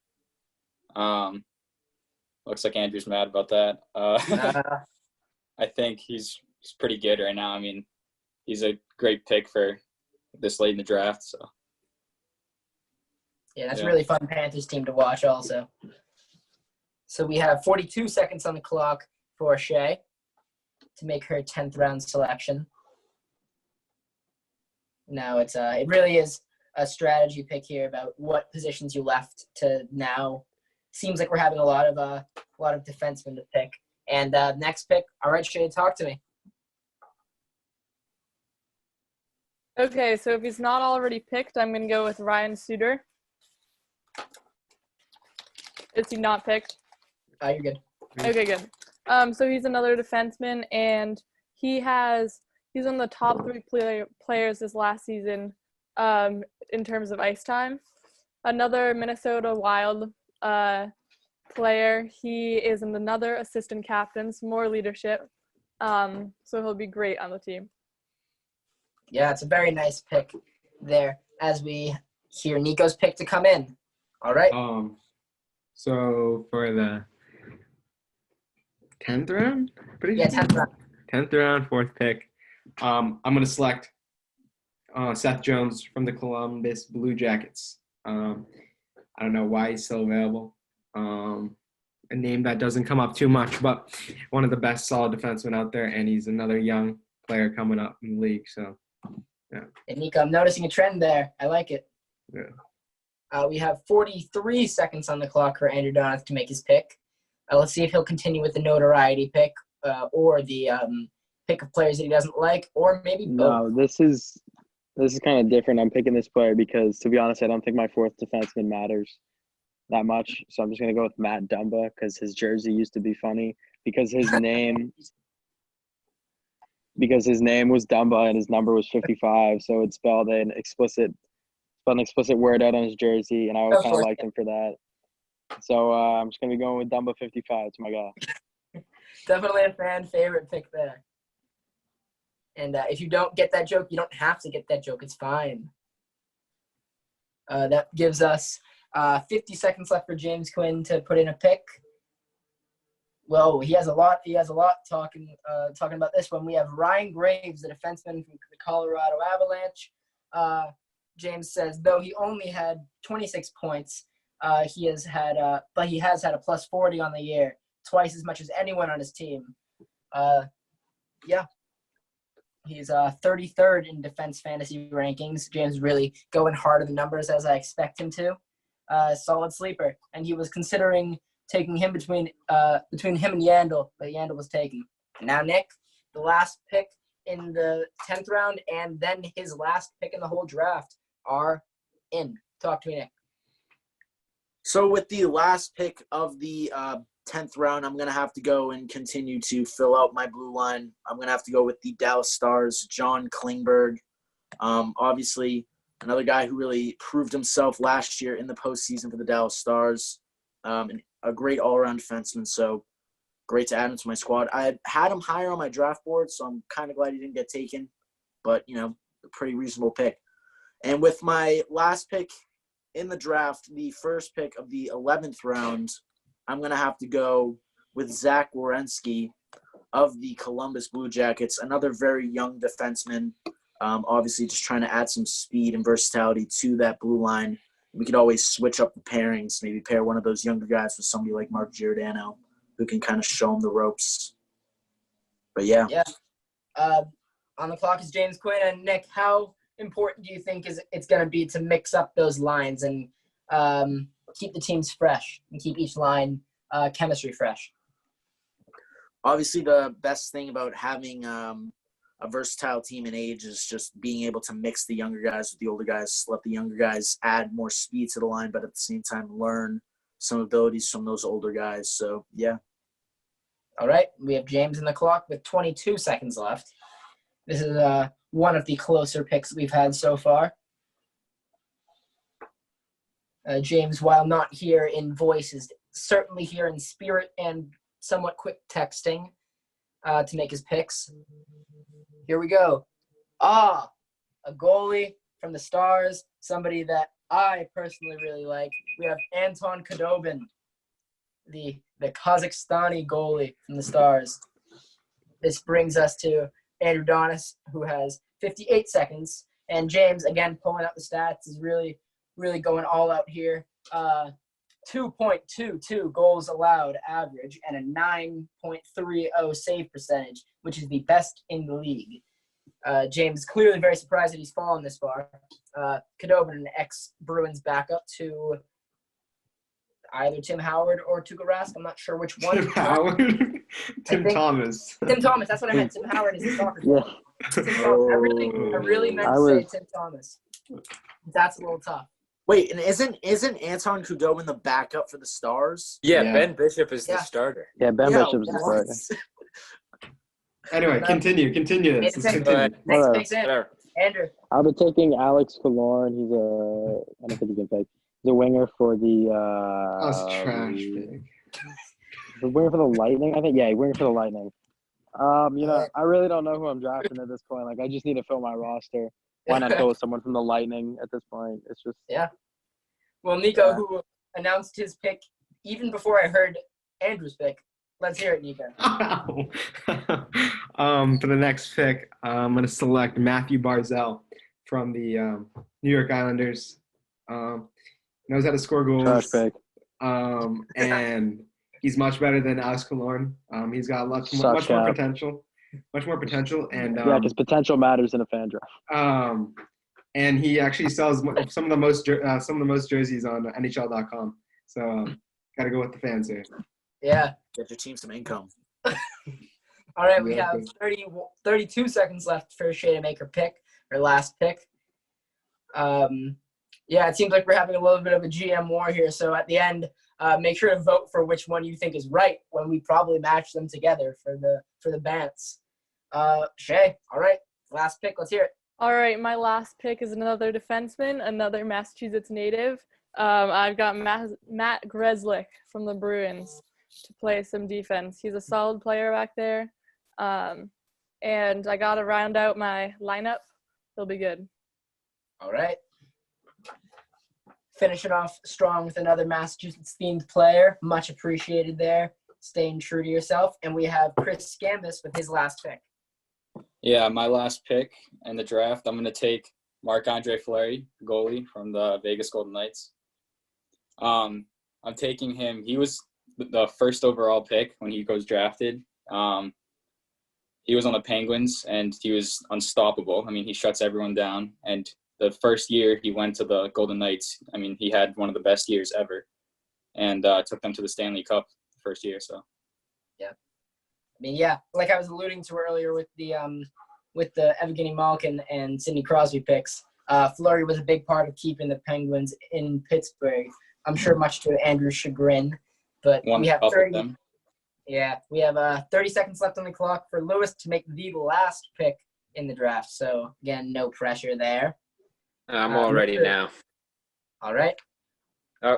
Looks like Andrew's mad about that. I think he's pretty good right now. I mean, he's a great pick for this late in the draft. Yeah, that's a really fun Panthers team to watch also. So we have 42 seconds on the clock for Shay to make her 10th round selection. Now it really is a strategy pick here about what positions you left to now. Seems like we're having a lot of defensemen to pick. And next pick, all right, Shay, talk to me. Okay, so if he's not already picked, I'm going to go with Ryan Suter. Is he not picked? You're good. Okay, good. So he's another defenseman, and he's on the top 3 players this last season in terms of ice time. Another Minnesota Wild player. He is another assistant captain, some more leadership. So he'll be great on the team. Yeah, it's a very nice pick there as we hear Nico's pick to come in. All right. So for the 10th round, Yeah, 10th round. 10th round, 4th pick. I'm gonna select Seth Jones from the Columbus Blue Jackets. I don't know why he's still available. A name that doesn't come up too much, but one of the best solid defensemen out there, and he's another young player coming up in the league. So, yeah. And Nico, I'm noticing a trend there. I like it. Yeah. We have 43 seconds on the clock for Andrew Donath to make his pick. Let's see if he'll continue with the notoriety pick or the pick of players that he doesn't like, or maybe both. No, this is kind of different. I'm picking this player because, to be honest, I don't think my 4th defenseman matters that much. So I'm just gonna go with Matt Dumba because his jersey used to be funny because his name was Dumba and his number was 55. So it spelled an explicit word out on his jersey, and I always kind of liked him for that. So I'm just gonna be going with Dumba 55. It's my guy. Definitely a fan favorite pick there. And if you don't get that joke, you don't have to get that joke. It's fine. That gives us 50 seconds left for James Quinn to put in a pick. Well, he has a lot talking about this one. We have Ryan Graves, the defenseman from the Colorado Avalanche. James says, though he only had 26 points, he has had a plus 40 on the year, twice as much as anyone on his team. Yeah. He's 33rd in defense fantasy rankings. James really going hard at the numbers as I expect him to. Solid sleeper, and he was considering taking him between him and Yandel, but Yandel was taken. Now, Nick, the last pick in the 10th round, and then his last pick in the whole draft are in. Talk to me, Nick. So with the last pick of the 10th round, I'm going to have to go and continue to fill out my blue line. I'm going to have to go with the Dallas Stars, John Klingberg. Obviously, another guy who really proved himself last year in the postseason for the Dallas Stars. And a great all-around defenseman, so great to add him to my squad. I had him higher on my draft board, so I'm kind of glad he didn't get taken. But, a pretty reasonable pick. And with my last pick in the draft, the first pick of the 11th round, I'm going to have to go with Zach Werenski of the Columbus Blue Jackets, another very young defenseman. Obviously, just trying to add some speed and versatility to that blue line. We could always switch up the pairings, maybe pair one of those younger guys with somebody like Mark Giordano who can kind of show him the ropes. But, yeah. Yeah. On the clock is James Quinn. And, Nick, how important do you think it's going to be to mix up those lines and keep the teams fresh and keep each line chemistry fresh? Obviously, the best thing about having a versatile team in age is just being able to mix the younger guys with the older guys, let the younger guys add more speed to the line, but at the same time learn some abilities from those older guys. So, yeah. All right. We have James in the clock with 22 seconds left. This is one of the closer picks we've had so far. James, while not here in voice, is certainly here in spirit and somewhat quick texting to make his picks. Here we go. A goalie from the Stars, somebody that I personally really like. We have Anton Khudobin, the Kazakhstani goalie from the Stars. This brings us to Andrew Donis, who has 58 seconds. And James, again, pulling out the stats, is really going all out here. 2.22 goals allowed average and a 9.30 save percentage, which is the best in the league. James is clearly very surprised that he's fallen this far. Khudobin, an ex-Bruins backup to either Tim Howard or Tuukka Rask. I'm not sure which one. Tim Howard? Tim Thomas. Tim Thomas, that's what I meant. Tim Howard is the soccer player. Tim Thomas. I really meant to say Tim Thomas. That's a little tough. Wait, and isn't Anton Khudobin the backup for the Stars? Yeah, Ben Bishop is the starter. Yeah, Ben Bishop's the starter. Anyway, continue this. Let's continue. Next pick's in. Andrew. I'll be taking Alex Killorn. I don't think he can pick. He's a winger for the That's trash pick. The winger for the Lightning, I think. Yeah, winger for the Lightning. I really don't know who I'm drafting at this point. Like, I just need to fill my roster. Why not go with someone from the Lightning at this point? It's just Yeah. Well, Nico, Yeah. who announced his pick even before I heard Andrew's pick. Let's hear it, Nico. For the next pick, I'm going to select Matthew Barzal from the New York Islanders. Knows how to score trash goals. pick. And he's much better than Alex Killorn. He's got much more potential. Much more potential. And Yeah, because potential matters in a fan draft. And he actually sells some of the most jerseys on NHL.com. So got to go with the fans here. Yeah. Get your team some income. All right, we Yeah, have 32 seconds left for Shay to make her pick, her last pick. Yeah, it seems like we're having a little bit of a GM war here. So at the end, make sure to vote for which one you think is right when we probably match them together for the bants. Shay, all right, last pick. Let's hear it. All right, my last pick is another defenseman, another Massachusetts native. I've got Matt Grzelcyk from the Bruins to play some defense. He's a solid player back there. And I got to round out my lineup. He'll be good. All right. Finishing off strong with another Massachusetts-themed player. Much appreciated there. Staying true to yourself. And we have Chris Scambis with his last pick. Yeah, my last pick in the draft, I'm going to take Marc-Andre Fleury, goalie from the Vegas Golden Knights. I'm taking him. He was the first overall pick when he goes drafted. He was on the Penguins, and he was unstoppable. I mean, he shuts everyone down. And the first year he went to the Golden Knights, I mean, he had one of the best years ever, and took them to the Stanley Cup the first year. So, yeah. I mean, yeah, like I was alluding to earlier with the Evgeny Malkin and Sidney Crosby picks, Fleury was a big part of keeping the Penguins in Pittsburgh. I'm sure much to Andrew's chagrin, but we have 30. Yeah, we have 30 seconds left on the clock for Lewis to make the last pick in the draft. So again, no pressure there. I'm all ready now. All right.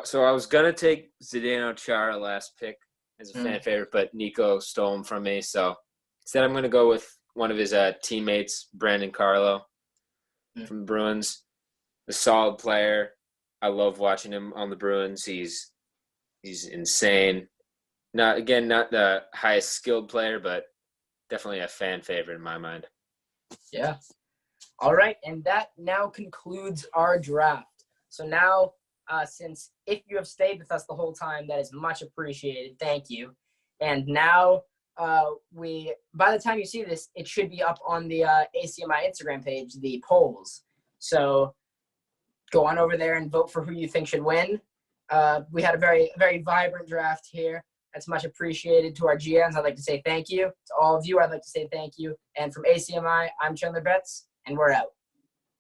So I was gonna take Zdeno Chara last pick as a fan favorite, but Nico stole him from me. So instead, I'm gonna go with one of his teammates, Brandon Carlo from the Bruins. A solid player. I love watching him on the Bruins. He's insane. Not the highest skilled player, but definitely a fan favorite in my mind. Yeah. All right, and that now concludes our draft. So now, since if you have stayed with us the whole time, that is much appreciated. Thank you. And now, by the time you see this, it should be up on the ACMi Instagram page, the polls. So go on over there and vote for who you think should win. We had a very, very vibrant draft here. That's much appreciated. To our GMs, I'd like to say thank you. To all of you, I'd like to say thank you. And from ACMi, I'm Chandler Betts, and we're out.